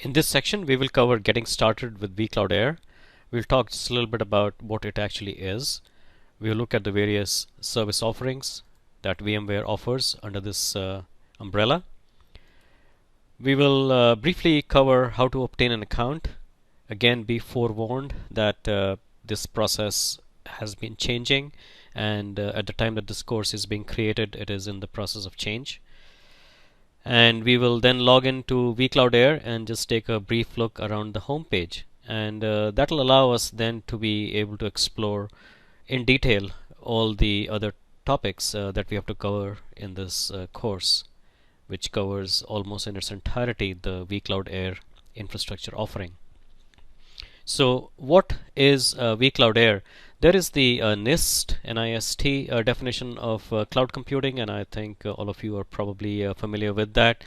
In this section, we will cover getting started with vCloud Air. We'll talk just a little bit about what it actually is. We'll look at the various service offerings that VMware offers under this umbrella. We will briefly cover how to obtain an account. Again, be forewarned that this process has been changing, and at the time that this course is being created, it is in the process of change. And we will then log into vCloud Air and just take a brief look around the home page, and that will allow us then to be able to explore in detail all the other topics that we have to cover in this course, which covers almost in its entirety the vCloud Air infrastructure offering. So what is vCloud Air? There is the NIST definition of cloud computing, and I think all of you are probably familiar with that.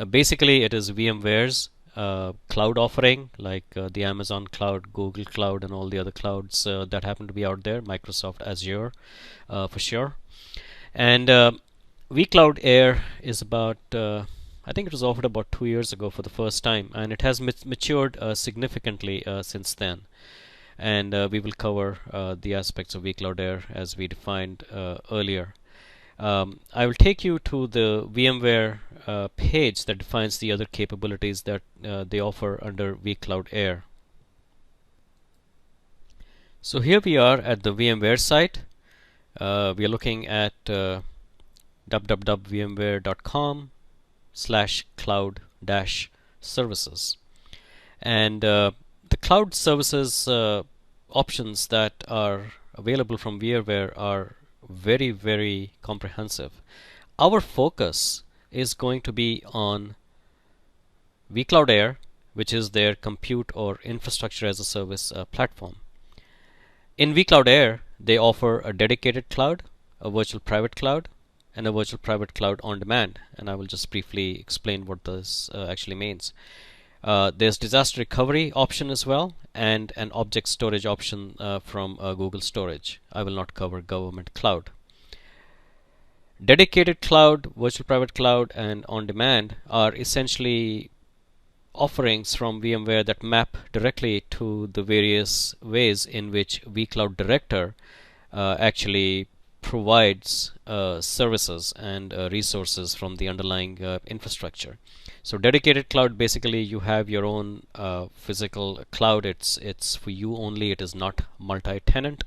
Basically, it is VMware's cloud offering, like the Amazon cloud, Google cloud, and all the other clouds that happen to be out there, Microsoft Azure for sure. And vCloud Air is about I think it was offered about 2 years ago for the first time, and it has matured significantly since then. And we will cover the aspects of vCloud Air as we defined earlier. I will take you to the VMware page that defines the other capabilities that they offer under vCloud Air. So here we are at the VMware site. We are looking at www.vmware.com/cloud-services, and the cloud services options that are available from VMware are very comprehensive. Our focus is going to be on vCloud Air, which is their compute or infrastructure as a service platform. In vCloud Air, they offer a dedicated cloud, a virtual private cloud, and a virtual private cloud on demand, and I will just briefly explain what this actually means. There's disaster recovery option as well, and an object storage option from Google Storage. I will not cover government cloud. Dedicated cloud, virtual private cloud, and on demand are essentially offerings from VMware that map directly to the various ways in which vCloud Director actually provides services and resources from the underlying infrastructure. So dedicated cloud, basically you have your own physical cloud. It's for you only. It is not multi-tenant.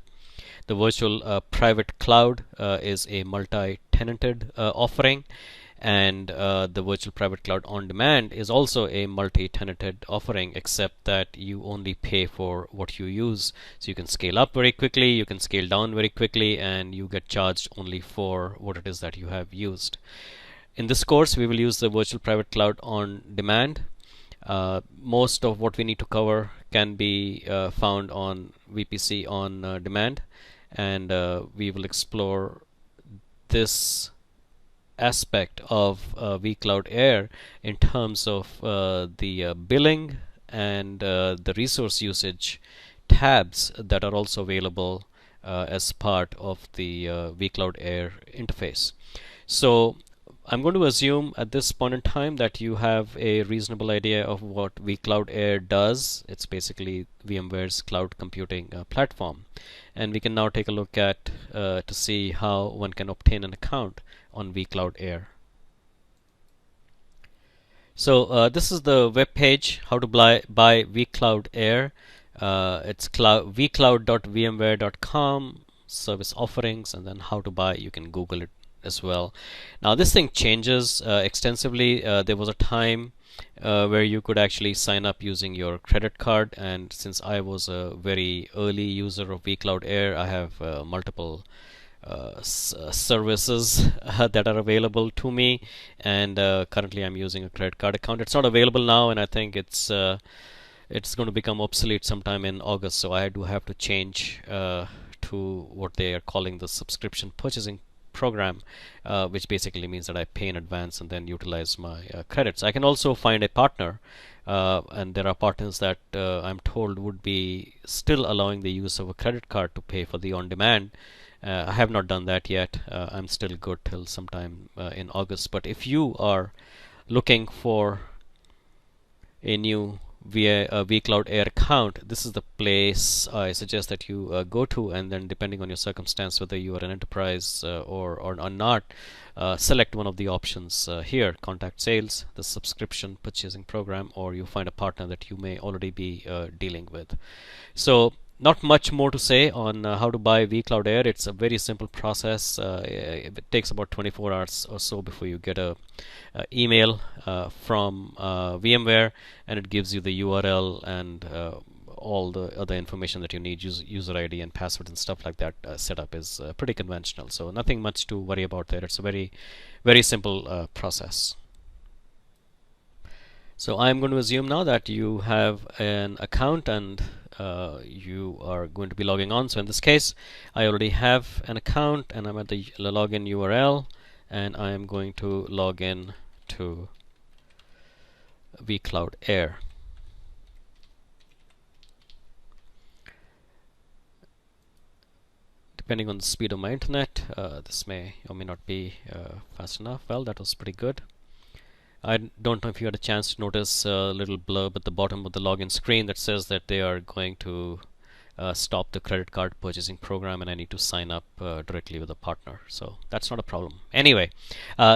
The virtual private cloud is a multi-tenanted offering, and the virtual private cloud on demand is also a multi-tenanted offering, except that you only pay for what you use. So you can scale up very quickly, you can scale down very quickly, and you get charged only for what it is that you have used. In this course, we will use the virtual private cloud on demand. Most of what we need to cover can be found on VPC on demand, and we will explore this aspect of vCloud Air in terms of the billing and the resource usage tabs that are also available as part of the vCloud Air interface. So I'm going to assume at this point in time that you have a reasonable idea of what vCloud Air does. It's basically VMware's cloud computing platform, and we can now take a look at to see how one can obtain an account on vCloud Air. So this is the web page, how to buy vCloud Air. It's vcloud.vmware.com, service offerings, and then how to buy. You can Google it as well. Now this thing changes extensively. There was a time where you could actually sign up using your credit card, and since I was a very early user of vCloud Air, I have multiple services that are available to me, and currently I'm using a credit card account. It's not available now, and I think it's going to become obsolete sometime in August, so I do have to change to what they are calling the subscription purchasing program, which basically means that I pay in advance and then utilize my credits. I can also find a partner, and there are partners that I'm told would be still allowing the use of a credit card to pay for the on-demand. I have not done that yet. I'm still good till sometime in August. But if you are looking for a new vCloud Air account, this is the place I suggest that you go to, and then depending on your circumstance, whether you are an enterprise or not, select one of the options here: contact sales, the subscription purchasing program, or you find a partner that you may already be dealing with. So not much more to say on how to buy vCloud Air. It's a very simple process. It takes about 24 hours or so before you get a email from VMware, and it gives you the URL and all the other information that you need, user ID and password and stuff like that. Setup is pretty conventional, so nothing much to worry about there. It's a very simple process. So I'm going to assume now that you have an account and you are going to be logging on. So in this case, I already have an account and I'm at the login URL, and I am going to log in to vCloud Air. Depending on the speed of my internet, this may or may not be fast enough. Well, that was pretty good. I don't know if you had a chance to notice a little blurb at the bottom of the login screen that says that they are going to stop the credit card purchasing program, and I need to sign up directly with a partner. So that's not a problem. Anyway,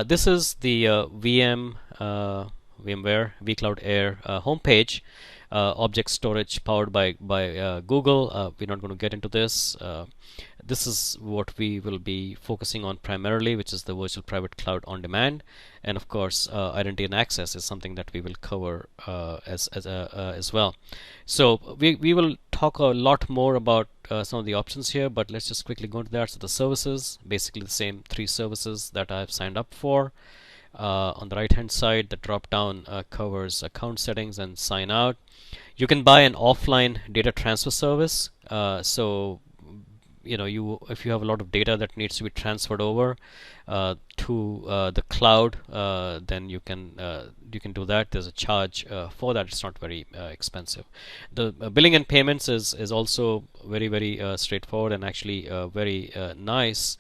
this is the VMware vCloud Air homepage. Object storage powered by Google. We're not going to get into this. This is what we will be focusing on primarily, which is the virtual private cloud on demand, and of course identity and access is something that we will cover as well. So we will talk a lot more about some of the options here, but let's just quickly go into that. So the services, basically the same 3 services that I've signed up for. On the right hand side, the drop down covers account settings and sign out. You can buy an offline data transfer service. So if you have a lot of data that needs to be transferred over to the cloud, then you can do that. There's a charge for that. It's not very expensive. The billing and payments is also very straightforward, and actually very nice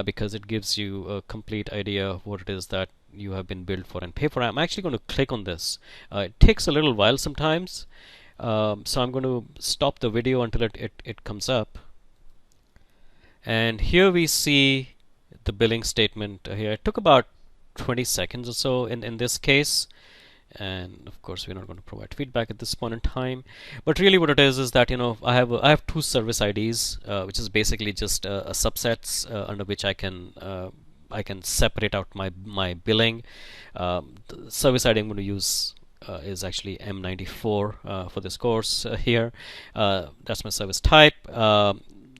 because it gives you a complete idea of what it is that you have been billed for and pay for. I'm actually going to click on this. It takes a little while sometimes, so I'm going to stop the video until it comes up. And here we see the billing statement here. It took about 20 seconds or so in this case, and of course we're not going to provide feedback at this point in time. But really what it is that I have 2 service IDs, which is basically just a subsets under which I can separate out my billing. The service ID I'm going to use is actually M94 for this course here. That's my service type.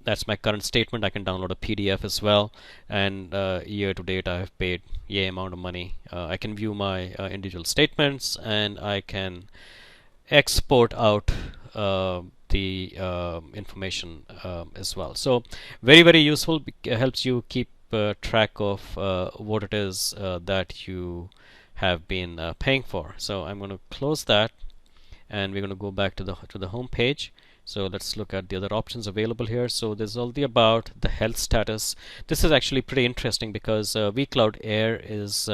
That's my current statement. I can download a PDF as well, and year to date I have paid a amount of money. I can view my individual statements, and I can export out the information as well. So very useful. Helps you keep track of what it is that you have been paying for. So I'm going to close that, and we're going to go back to the home page. So let's look at the other options available here. So there's all the about the health status. This is actually pretty interesting because vCloud Air is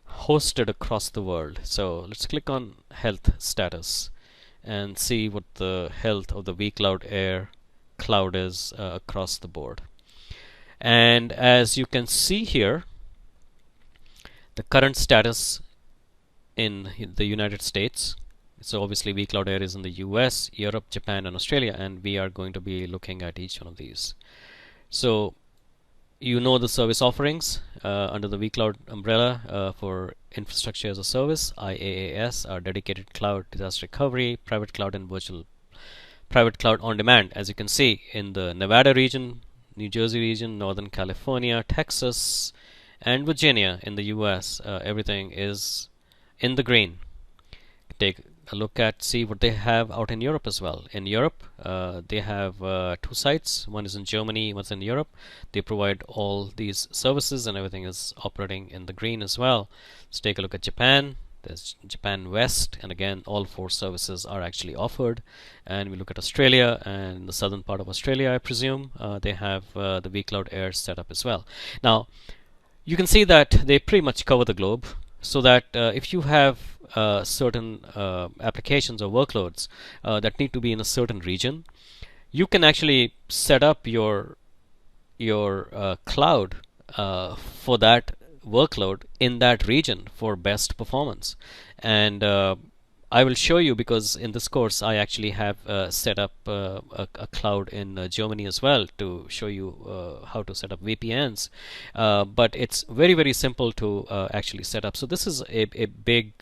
hosted across the world. So let's click on health status and see what the health of the vCloud Air cloud is across the board. And as you can see here, the current status in the United States. So obviously vCloud Air is in the US, Europe, Japan and Australia, and we are going to be looking at each one of these. So the service offerings under the vCloud umbrella for infrastructure as a service, IaaS, our dedicated cloud, disaster recovery, private cloud and virtual private cloud on demand. As you can see in the Nevada region, New Jersey region, Northern California, Texas and Virginia in the US, everything is in the green. Take a look at, see what they have out in Europe as well. In Europe, they have 2 sites. One is in Germany, one's in Europe. They provide all these services and everything is operating in the green as well. Let's take a look at Japan. There's Japan West, and again all 4 services are actually offered. And we look at Australia, and the southern part of Australia, I presume, they have the vCloud Air set up as well. Now you can see that they pretty much cover the globe, so that if you have certain applications or workloads that need to be in a certain region, you can actually set up your cloud for that workload in that region for best performance. And I will show you, because in this course I actually have set up a cloud in Germany as well, to show you how to set up VPNs. But it's very, very simple to actually set up. So this is a big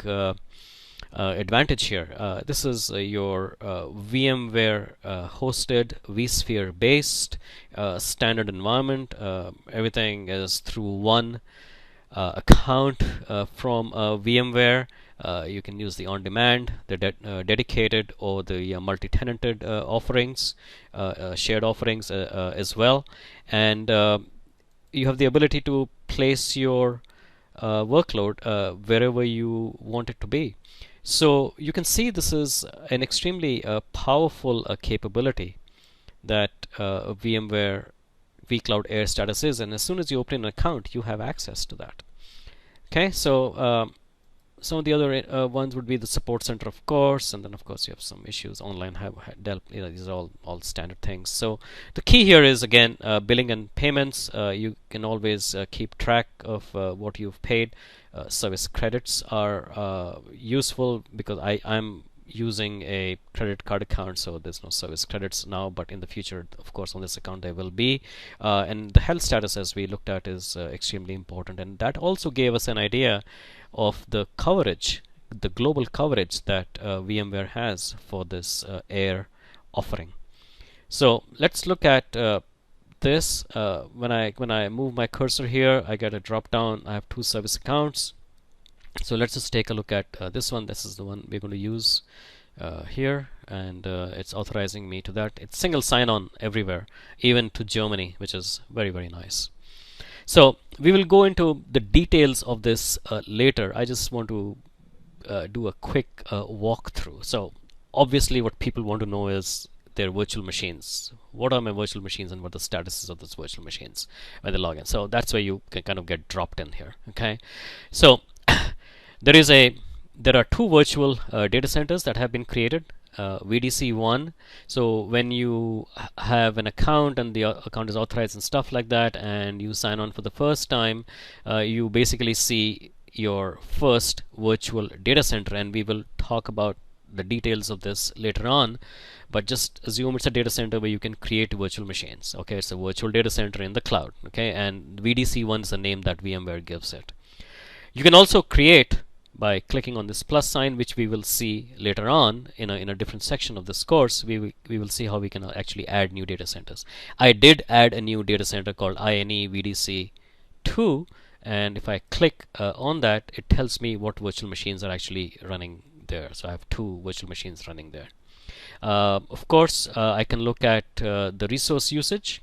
advantage here. This is your VMware hosted, vSphere based standard environment. Everything is through one account from VMware. You can use the on-demand, the dedicated, or the multi-tenanted offerings, shared offerings as well. And you have the ability to place your workload wherever you want it to be. So you can see this is an extremely powerful capability that VMware vCloud Air Status is, and as soon as you open an account, you have access to that. Okay, so some of the other ones would be the support center, of course, and then of course you have some issues online have dealt. These are all standard things. So the key here is, again, billing and payments. You can always keep track of what you've paid. Service credits are useful, because I'm using a credit card account, so there's no service credits now, but in the future, of course, on this account there will be. And the health status, as we looked at, is extremely important, and that also gave us an idea of the coverage, the global coverage that VMware has for this Air offering. So let's look at this. When I move my cursor here, I get a drop down. I have two service accounts. So let's just take a look at this one. This is the one we're going to use here, and it's authorizing me to that. It's single sign-on everywhere, even to Germany, which is very, very nice. So we will go into the details of this later. I just want to do a quick walkthrough. So obviously what people want to know is their virtual machines. What are my virtual machines, and what are the statuses of those virtual machines when they log in? So that's where you can kind of get dropped in here. Okay, so there are two virtual data centers that have been created. VDC1. So when you have an account and the account is authorized and stuff like that, and you sign on for the first time, you basically see your first virtual data center, and we will talk about the details of this later on. But just assume it's a data center where you can create virtual machines. Okay, it's a virtual data center in the cloud. Okay, and VDC1 is the name that VMware gives it. You can also create by clicking on this plus sign, which we will see later on in a different section of this course. We will see how we can actually add new data centers. I did add a new data center called INE VDC2, and if I click on that, it tells me what virtual machines are actually running there. So I have two virtual machines running there. Of course, I can look at the resource usage.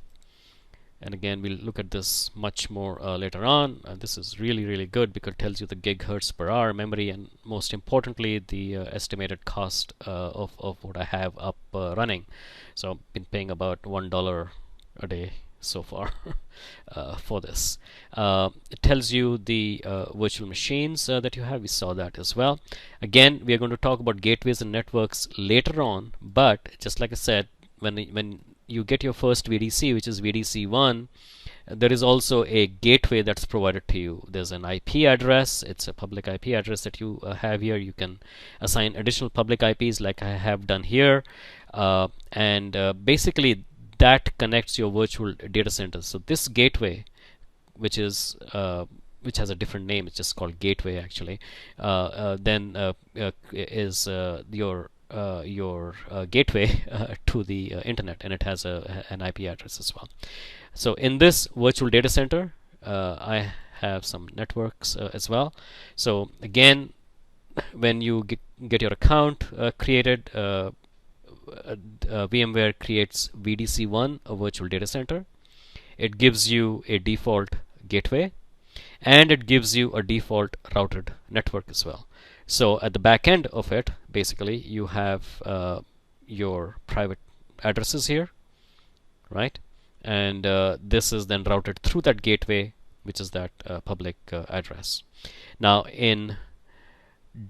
And again, we'll look at this much more later on. This is really, really good because it tells you the gigahertz per hour memory, and most importantly, the estimated cost of what I have up running. So I've been paying about $1 a day so far for this. It tells you the virtual machines that you have. We saw that as well. Again, we are going to talk about gateways and networks later on, but just like I said, when you get your first VDC, which is VDC1, there is also a gateway that's provided to you. There's an IP address. It's a public IP address that you have here. You can assign additional public IPs like I have done here, and basically that connects your virtual data centers. So this gateway, which has a different name, it's just called gateway actually, then is your gateway to the internet, and it has an IP address as well. So in this virtual data center, I have some networks as well. So again, when you get your account created, VMware creates VDC1, a virtual data center. It gives you a default gateway, and it gives you a default routed network as well. So at the back end of it, basically, you have your private addresses here, right? And this is then routed through that gateway, which is that public address. Now, in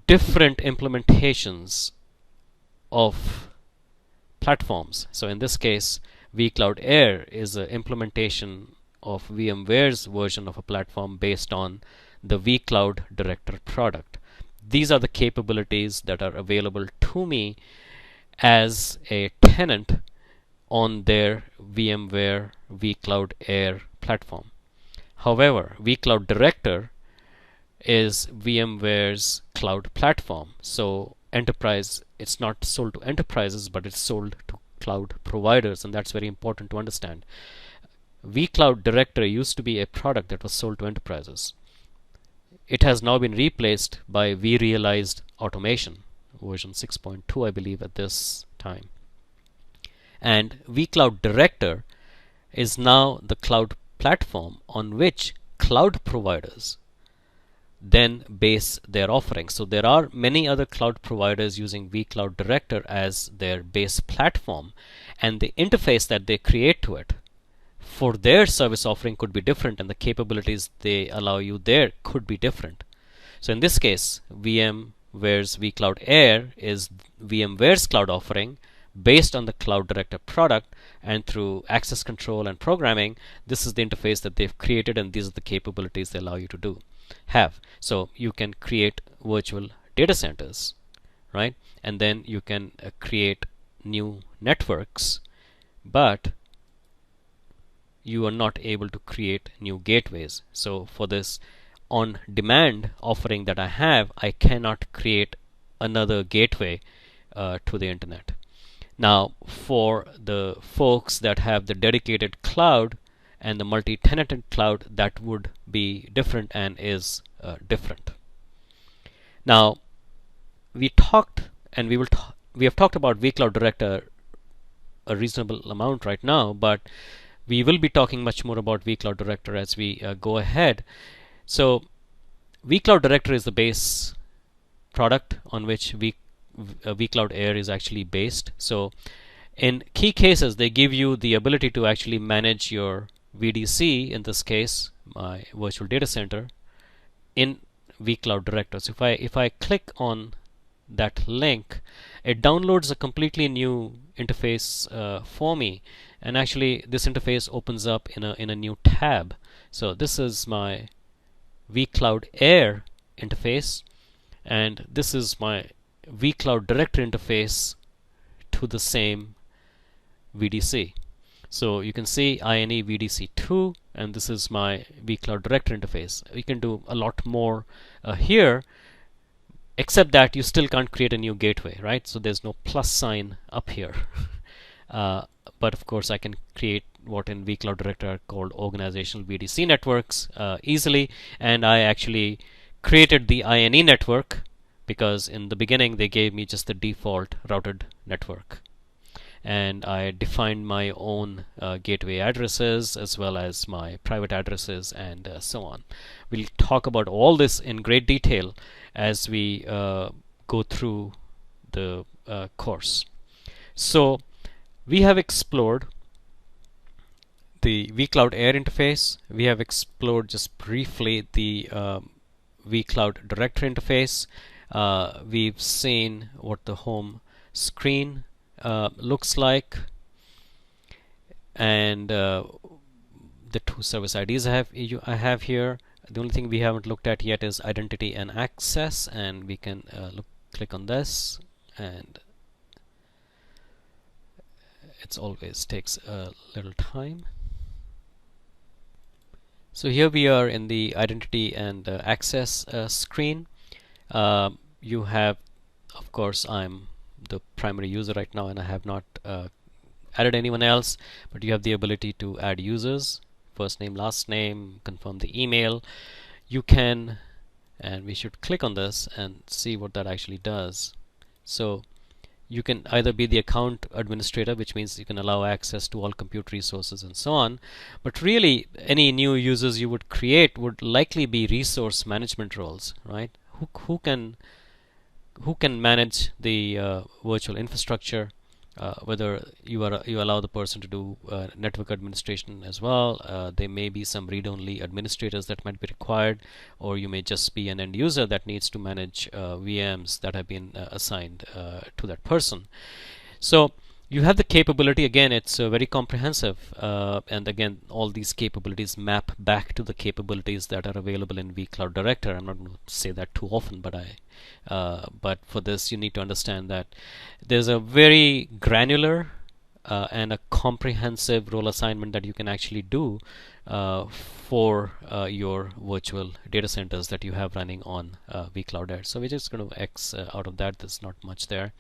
different implementations of platforms. So in this case, vCloud Air is an implementation of VMware's version of a platform based on the vCloud Director product. These are the capabilities that are available to me as a tenant on their VMware vCloud Air platform. However, vCloud Director is VMware's cloud platform. So enterprise, it's not sold to enterprises, but it's sold to cloud providers, and that's very important to understand. vCloud Director used to be a product that was sold to enterprises. It has now been replaced by vRealized Automation, version 6.2, I believe, at this time. And vCloud Director is now the cloud platform on which cloud providers then base their offerings. So there are many other cloud providers using vCloud Director as their base platform, and the interface that they create to it for their service offering could be different, and the capabilities they allow you there could be different. So in this case, VMware's vCloud Air is VMware's cloud offering based on the Cloud Director product, and through access control and programming, this is the interface that they've created, and these are the capabilities they allow you to have. So you can create virtual data centers, right? And then you can create new networks, but you are not able to create new gateways. So for this on-demand offering that I have, I cannot create another gateway to the internet. Now, for the folks that have the dedicated cloud and the multi-tenanted cloud, that would be different and is different. Now, we talked and we have talked about vCloud Director a reasonable amount right now, but we will be talking much more about vCloud Director as we go ahead. So vCloud Director is the base product on which vCloud Air is actually based. So in key cases, they give you the ability to actually manage your VDC, in this case my virtual data center, in vCloud Director. So if I click on that link, it downloads a completely new interface for me, and actually this interface opens up in a new tab. So this is my vCloud Air interface, and this is my vCloud Director interface to the same VDC. So you can see INE VDC2, and this is my vCloud Director interface. We can do a lot more here, except that you still can't create a new gateway, right? So there's no plus sign up here. But of course I can create what in vCloud Director are called organizational VDC networks easily, and I actually created the INE network because in the beginning they gave me just the default routed network, and I defined my own gateway addresses as well as my private addresses and so on. We'll talk about all this in great detail as we go through the course. So we have explored the vCloud Air interface. We have explored just briefly the vCloud Director interface. We've seen what the home screen looks like, and the two service IDs I have here. The only thing we haven't looked at yet is identity and access, and we can click on this, and it always takes a little time. So here we are in the identity and access screen. You have, of course, I'm the primary user right now, and I have not added anyone else, but you have the ability to add users, first name, last name, confirm the email. You can, and we should click on this and see what that actually does. So you can either be the account administrator, which means you can allow access to all compute resources and so on, but really any new users you would create would likely be resource management roles, right? Who can manage the virtual infrastructure, whether you allow the person to do network administration as well. There may be some read-only administrators that might be required, or you may just be an end user that needs to manage VMs that have been assigned to that person. So you have the capability. Again, it's very comprehensive, and again, all these capabilities map back to the capabilities that are available in vCloud Director. I'm not going to say that too often, but for this, you need to understand that there's a very granular and a comprehensive role assignment that you can actually do for your virtual data centers that you have running on vCloud Air. So we're just going to X out of that. There's not much there.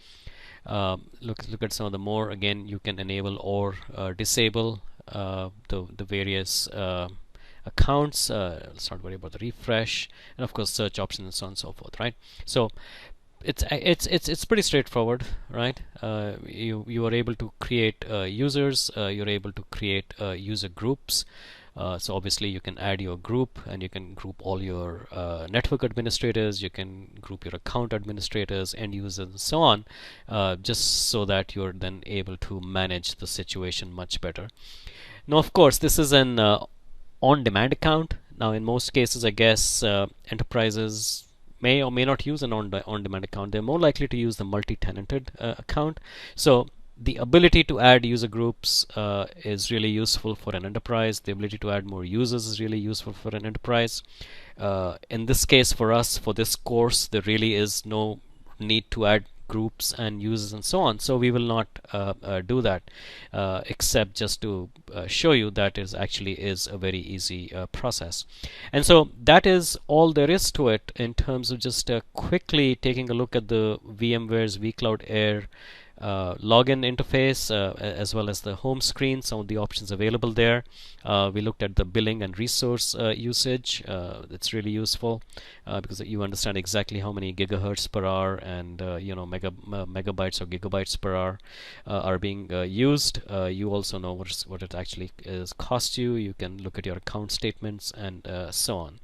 Look at some of the more. Again, you can enable or disable the various accounts. Let's not worry about the refresh, and of course search options and so on and so forth. Right. So it's pretty straightforward, right? You are able to create users. You're able to create user groups. So obviously you can add your group, and you can group all your network administrators, you can group your account administrators, end users, and so on, just so that you're then able to manage the situation much better. Now, of course, this is an on-demand account. Now, in most cases, I guess enterprises may or may not use an on-demand account. They're more likely to use the multi-tenanted account. So the ability to add user groups is really useful for an enterprise. The ability to add more users is really useful for an enterprise. In this case, for us, for this course, there really is no need to add groups and users and so on. So we will not do that, except just to show you that it actually is a very easy process. And so that is all there is to it in terms of just quickly taking a look at the VMware's vCloud Air login interface, as well as the home screen, some of the options available there. We looked at the billing and resource usage. It's really useful because you understand exactly how many gigahertz per hour and megabytes or gigabytes per hour are being used. You also know what it actually is cost you. You can look at your account statements and so on.